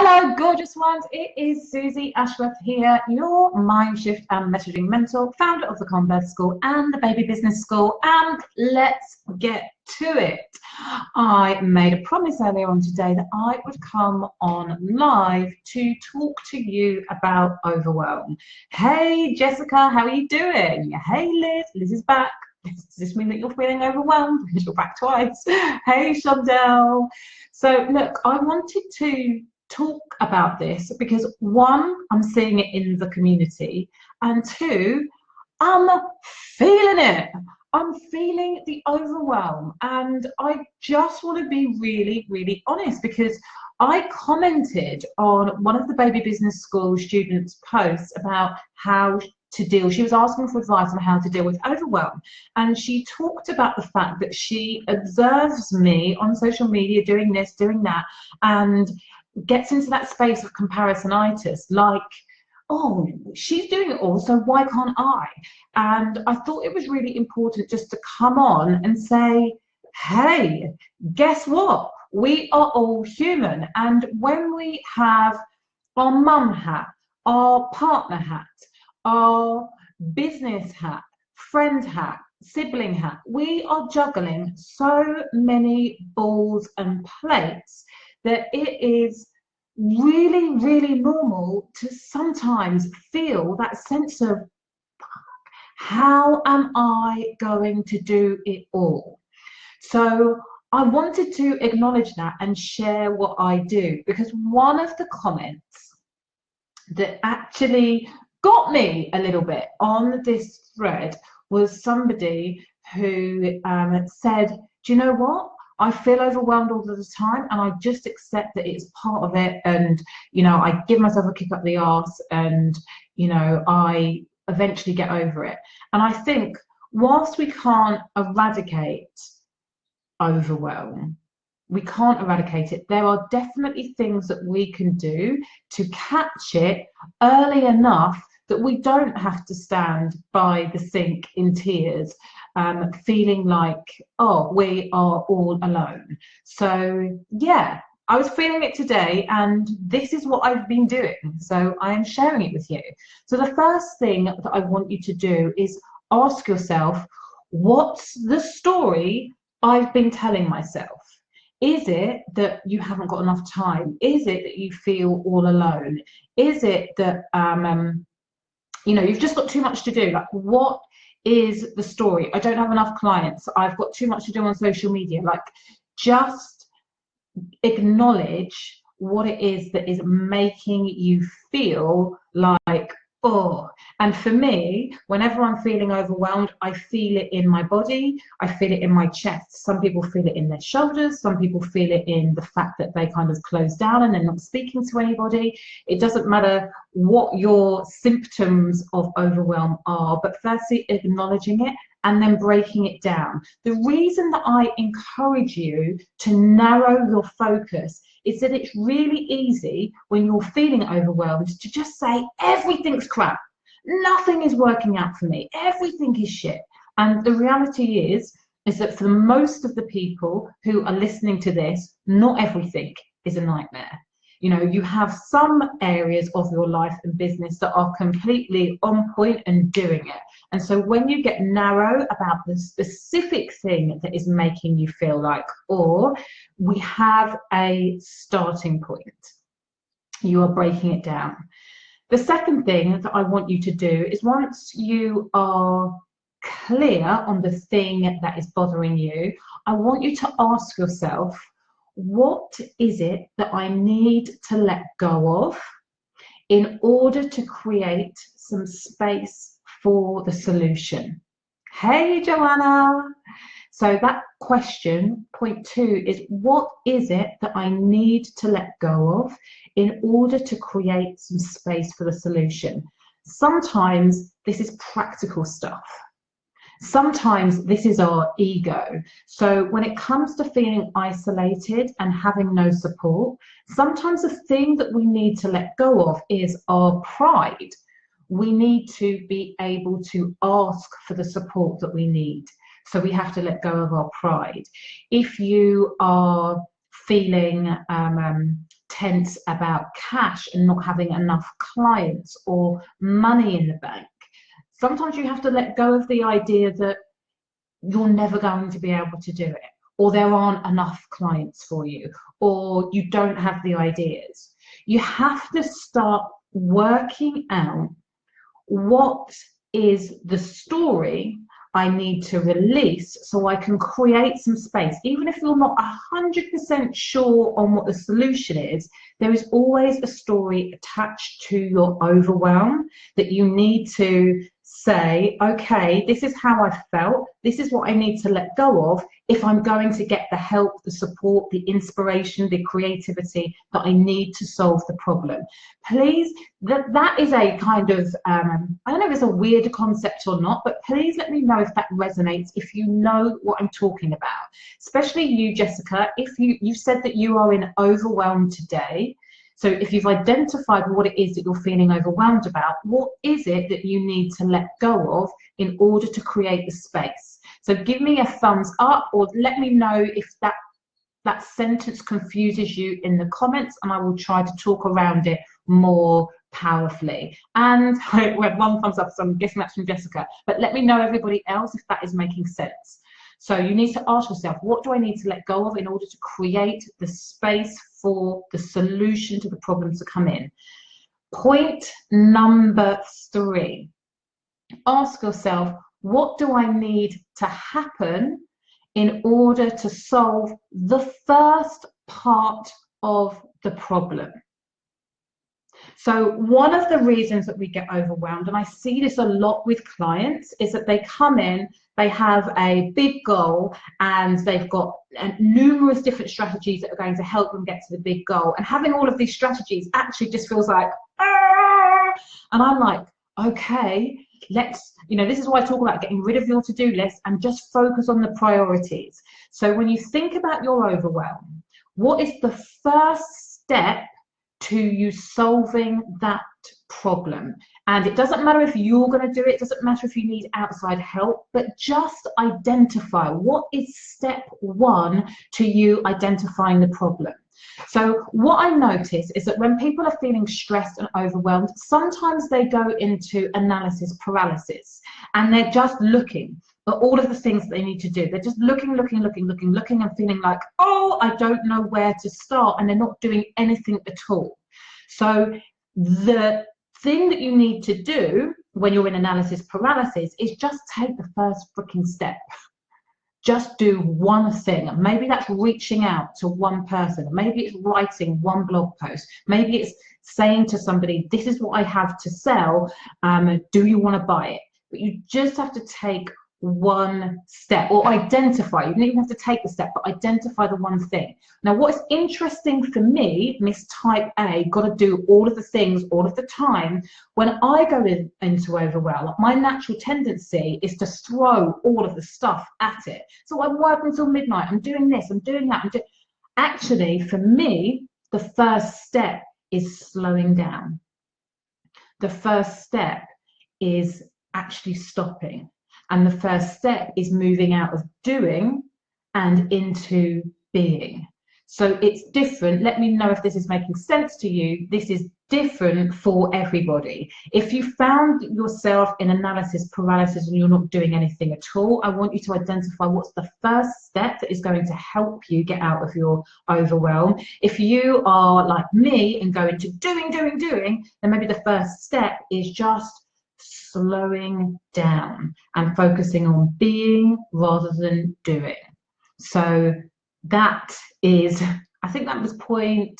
Hello, gorgeous ones. It is Susie Ashworth here, your Mind Shift and Messaging Mentor, founder of the Converse School and the Baby Business School. And let's get to it. I made a promise earlier on today that I would come on live to talk to you about overwhelm. Hey, Jessica, how are you doing? Hey, Liz. Liz is back. Does this mean that you're feeling overwhelmed? Because you're back twice. Hey, Shondell. So, look, I wanted to talk about this because one, I'm seeing it in the community, and two, I'm feeling it. I'm feeling the overwhelm, and I just want to be really, really honest because I commented on one of the Baby Business School students' posts about how to deal. She was asking for advice on how to deal with overwhelm, and she talked about the fact that she observes me on social media doing this, doing that, and gets into that space of comparisonitis, like, oh, she's doing it all, so why can't I? And I thought it was really important just to come on and say, hey, guess what? We are all human. And when we have our mum hat, our partner hat, our business hat, friend hat, sibling hat, we are juggling so many balls and plates that it is really, really normal to sometimes feel that sense of, how am I going to do it all? So I wanted to acknowledge that and share what I do, because one of the comments that actually got me a little bit on this thread was somebody who said, do you know what? I feel overwhelmed all the time, and I just accept that it's part of it, and I give myself a kick up the arse, and I eventually get over it. And I think whilst we can't eradicate overwhelm, we can't eradicate it, there are definitely things that we can do to catch it early enough that we don't have to stand by the sink in tears, feeling like, oh, we are all alone. So yeah, I was feeling it today, and this is what I've been doing, so I am sharing it with you. So the first thing that I want you to do is ask yourself, what's the story I've been telling myself? Is it that you haven't got enough time? Is it that you feel all alone? Is it that you've just got too much to do? Like, what is the story? I don't have enough clients. I've got too much to do on social media. Like, just acknowledge what it is that is making you feel like, oh. And for me, whenever I'm feeling overwhelmed, I feel it in my body, I feel it in my chest. Some people feel it in their shoulders, some people feel it in the fact that they kind of close down and they're not speaking to anybody. It doesn't matter what your symptoms of overwhelm are, but firstly acknowledging it and then breaking it down. The reason that I encourage you to narrow your focus is that it's really easy when you're feeling overwhelmed to just say, everything's crap. Nothing is working out for me. Everything is shit. And the reality is that for most of the people who are listening to this, not everything is a nightmare. You have some areas of your life and business that are completely on point and doing it. And so when you get narrow about the specific thing that is making you feel like, or we have a starting point, you are breaking it down. The second thing that I want you to do is, once you are clear on the thing that is bothering you, I want you to ask yourself, what is it that I need to let go of in order to create some space for the solution? Hey, Joanna. So that question, point 2, is what is it that I need to let go of in order to create some space for the solution? Sometimes this is practical stuff. Sometimes this is our ego. So when it comes to feeling isolated and having no support, sometimes the thing that we need to let go of is our pride. We need to be able to ask for the support that we need. So we have to let go of our pride. If you are feeling tense about cash and not having enough clients or money in the bank. Sometimes you have to let go of the idea that you're never going to be able to do it, or there aren't enough clients for you, or you don't have the ideas. You have to start working out, what is the story I need to release so I can create some space. Even if you're not 100% sure on what the solution is, there is always a story attached to your overwhelm that you need to say, okay, this is how I felt, this is what I need to let go of if I'm going to get the help, the support, the inspiration, the creativity that I need to solve the problem. Please, that is a kind of, I don't know if it's a weird concept or not, but please let me know if that resonates, if you know what I'm talking about. Especially you, Jessica, if you said that you are in overwhelm today. So if you've identified what it is that you're feeling overwhelmed about, what is it that you need to let go of in order to create the space? So give me a thumbs up, or let me know if that sentence confuses you in the comments, and I will try to talk around it more powerfully. And we had one thumbs up, so I'm guessing that's from Jessica. But let me know, everybody else, if that is making sense. So you need to ask yourself, what do I need to let go of in order to create the space for the solution to the problems to come in? Point number 3, ask yourself, what do I need to happen in order to solve the first part of the problem? So one of the reasons that we get overwhelmed, and I see this a lot with clients, is that they come in, they have a big goal, and they've got numerous different strategies that are going to help them get to the big goal. And having all of these strategies actually just feels like, ah! And I'm like, okay, let's, this is why I talk about getting rid of your to-do list and just focus on the priorities. So when you think about your overwhelm, what is the first step to you solving that problem? And it doesn't matter if you're going to do it, it doesn't matter if you need outside help, but just identify what is step 1 to you identifying the problem. So what I notice is that when people are feeling stressed and overwhelmed, sometimes they go into analysis paralysis, and they're just looking at all of the things that they need to do. They're just looking and feeling like, oh, I don't know where to start, and they're not doing anything at all. So the thing that you need to do when you're in analysis paralysis is just take the first freaking step. Just do one thing. Maybe that's reaching out to one person. Maybe it's writing one blog post. Maybe it's saying to somebody, this is what I have to sell. Do you want to buy it? But you just have to take one step, or identify. You don't even have to take the step, but identify the one thing. Now, what's interesting for me, Miss Type A, got to do all of the things all of the time. When I go into overwhelm, my natural tendency is to throw all of the stuff at it. So I work until midnight. I'm doing this, I'm doing that. Actually, for me, the first step is slowing down. The first step is actually stopping. And the first step is moving out of doing and into being. So it's different. Let me know if this is making sense to you. This is different for everybody. If you found yourself in analysis paralysis and you're not doing anything at all, I want you to identify what's the first step that is going to help you get out of your overwhelm. If you are like me and go into doing, then maybe the first step is just slowing down and focusing on being rather than doing. So that is, I think that was point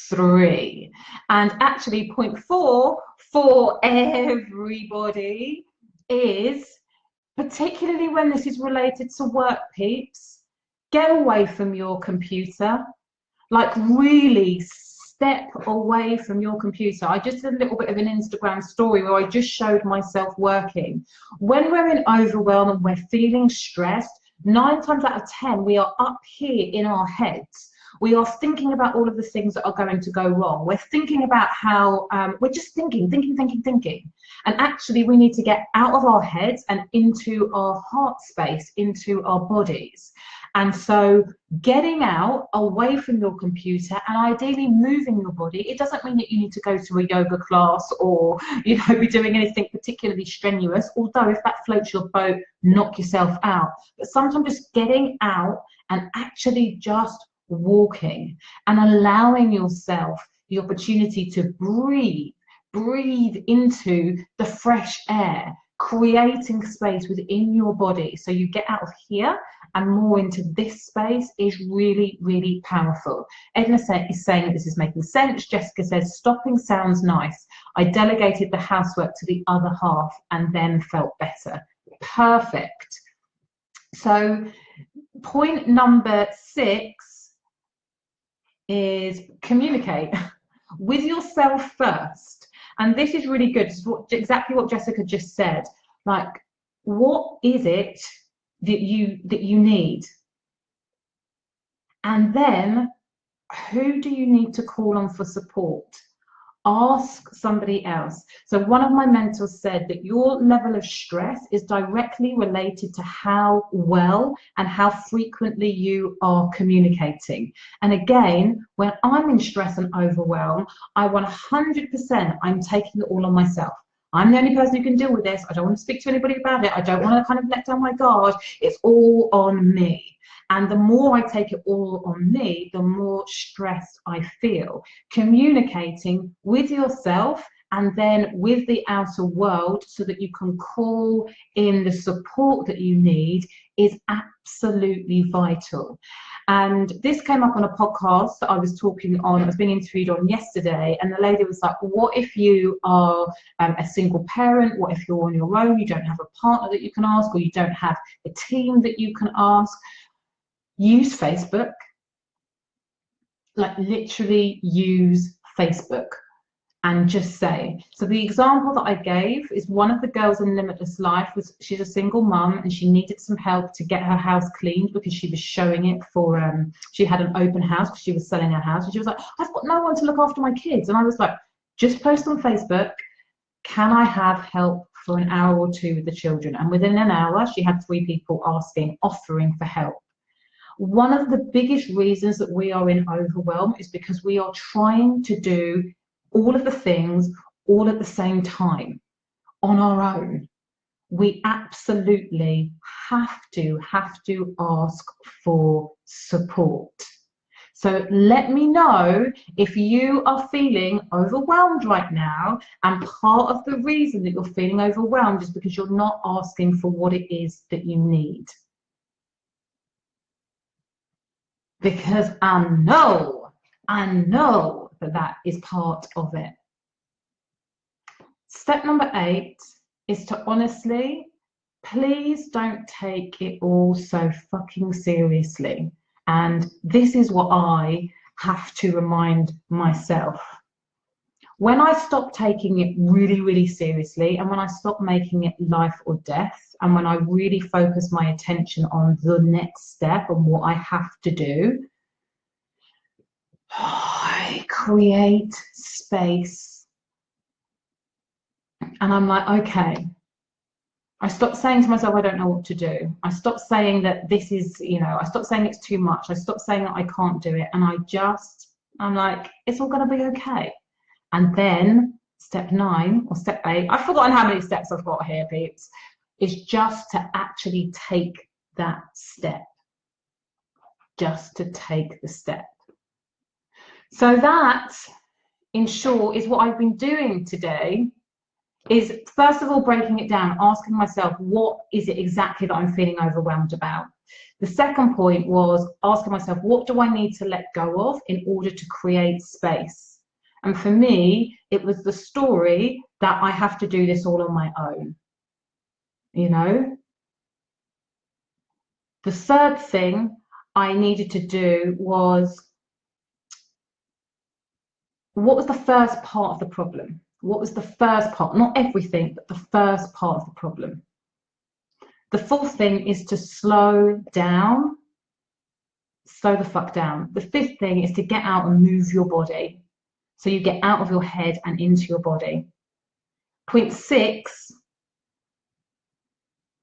3. And actually point 4 for everybody is, particularly when this is related to work, peeps, get away from your computer. Like, really step away from your computer. I just did a little bit of an Instagram story where I just showed myself working. When we're in overwhelm and we're feeling stressed, 9 times out of 10, we are up here in our heads. We are thinking about all of the things that are going to go wrong. We're thinking about how, we're just thinking. And actually, we need to get out of our heads and into our heart space, into our bodies. And so getting out away from your computer and ideally moving your body, it doesn't mean that you need to go to a yoga class or, you know, be doing anything particularly strenuous, although if that floats your boat, knock yourself out. But sometimes just getting out and actually just walking and allowing yourself the opportunity to breathe into the fresh air, creating space within your body so you get out of here and more into this space is really, really powerful. Edna is saying that this is making sense. Jessica says, stopping sounds nice. I delegated the housework to the other half and then felt better. Perfect. So point number 6 is communicate with yourself first. And this is really good. This is exactly what Jessica just said. Like, what is it that you need? And then who do you need to call on for support? Ask somebody else. So one of my mentors said that your level of stress is directly related to how well and how frequently you are communicating. And again, when I'm in stress and overwhelm, I 100% I'm taking it all on myself. I'm the only person who can deal with this. I don't want to speak to anybody about it. I don't want to kind of let down my guard. It's all on me. And the more I take it all on me, the more stressed I feel. Communicating with yourself and then with the outer world so that you can call in the support that you need is absolutely vital. And this came up on a podcast that I was being interviewed on yesterday, and the lady was like, what if you are a single parent? What if you're on your own? You don't have a partner that you can ask, or you don't have a team that you can ask? Use Facebook. Like, literally use Facebook and just say. So the example that I gave is one of the girls in Limitless Life she's a single mum and she needed some help to get her house cleaned because she was showing it for she had an open house because she was selling her house, and she was like, I've got no one to look after my kids. And I was like, just post on Facebook, can I have help for an hour or two with the children? And within an hour she had 3 people offering for help. One of the biggest reasons that we are in overwhelm is because we are trying to do all of the things all at the same time on our own. We absolutely have to ask for support. So let me know if you are feeling overwhelmed right now, and part of the reason that you're feeling overwhelmed is because you're not asking for what it is that you need. Because I know that is part of it. Step number 8 is to honestly, please don't take it all so fucking seriously. And this is what I have to remind myself. When I stop taking it really, really seriously, and when I stop making it life or death, and when I really focus my attention on the next step and what I have to do, I create space. And I'm like, okay. I stopped saying to myself, I don't know what to do. I stopped saying that this is, I stopped saying it's too much. I stopped saying that I can't do it. And I'm like, it's all going to be okay. And then step 9 or step 8, I've forgotten how many steps I've got here, peeps, is just to actually take that step. Just to take the step. So that, in short, is what I've been doing today. Is first of all breaking it down, asking myself, what is it exactly that I'm feeling overwhelmed about? The second point was asking myself, what do I need to let go of in order to create space? And for me, it was the story that I have to do this all on my own. The third thing I needed to do was, what was the first part of the problem? What was the first part? Not everything, but the first part of the problem. The fourth thing is to slow down. Slow the fuck down. The fifth thing is to get out and move your body. So you get out of your head and into your body. Point 6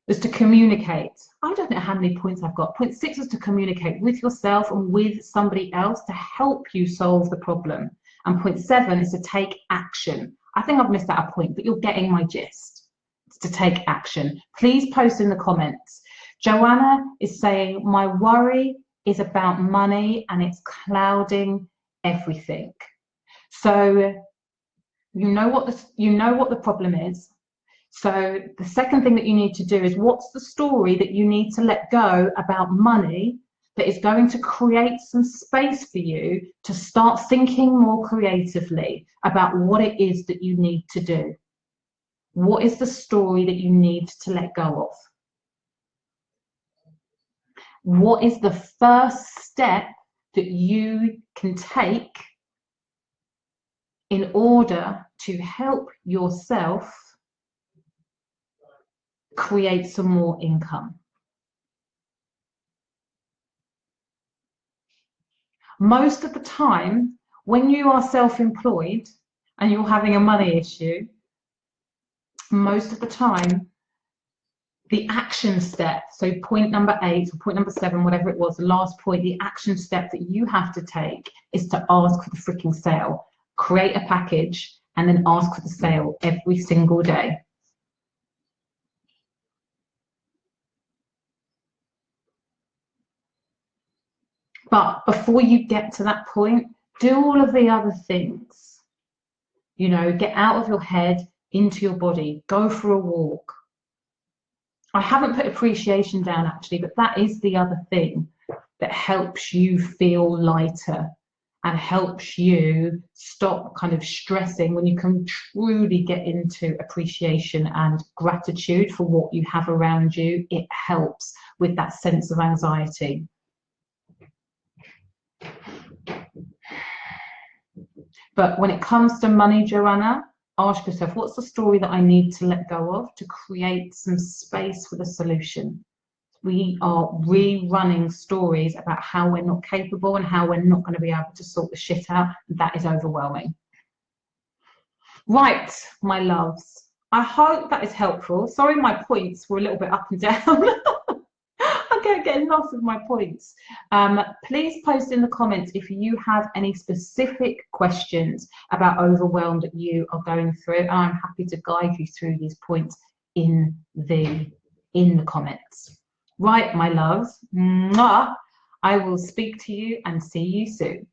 was to communicate. I don't know how many points I've got. Point 6 was to communicate with yourself and with somebody else to help you solve the problem. And point 7 is to take action. I think I've missed out a point, but you're getting my gist. It's to take action. Please post in the comments. Joanna is saying, my worry is about money and it's clouding everything. So you know what the problem is. So the second thing that you need to do is, what's the story that you need to let go about money that is going to create some space for you to start thinking more creatively about what it is that you need to do? What is the story that you need to let go of? What is the first step that you can take in order to help yourself create some more income? Most of the time, when you are self-employed and you're having a money issue, most of the time, the action step, so point number 8 or point number 7, whatever it was, the last point, the action step that you have to take is to ask for the freaking sale. Create a package and then ask for the sale every single day. But before you get to that point, do all of the other things. You know, get out of your head, into your body, go for a walk. I haven't put appreciation down actually, but that is the other thing that helps you feel lighter and helps you stop kind of stressing. When you can truly get into appreciation and gratitude for what you have around you, it helps with that sense of anxiety. But when it comes to money, Joanna, ask yourself, what's the story that I need to let go of to create some space for the solution? We are rerunning stories about how we're not capable and how we're not going to be able to sort the shit out. That is overwhelming. Right, my loves. I hope that is helpful. Sorry, my points were a little bit up and down. I'm getting lost with my points. Please post in the comments if you have any specific questions about overwhelm that you are going through. And I'm happy to guide you through these points in the comments. Right, my loves. Mwah. I will speak to you and see you soon.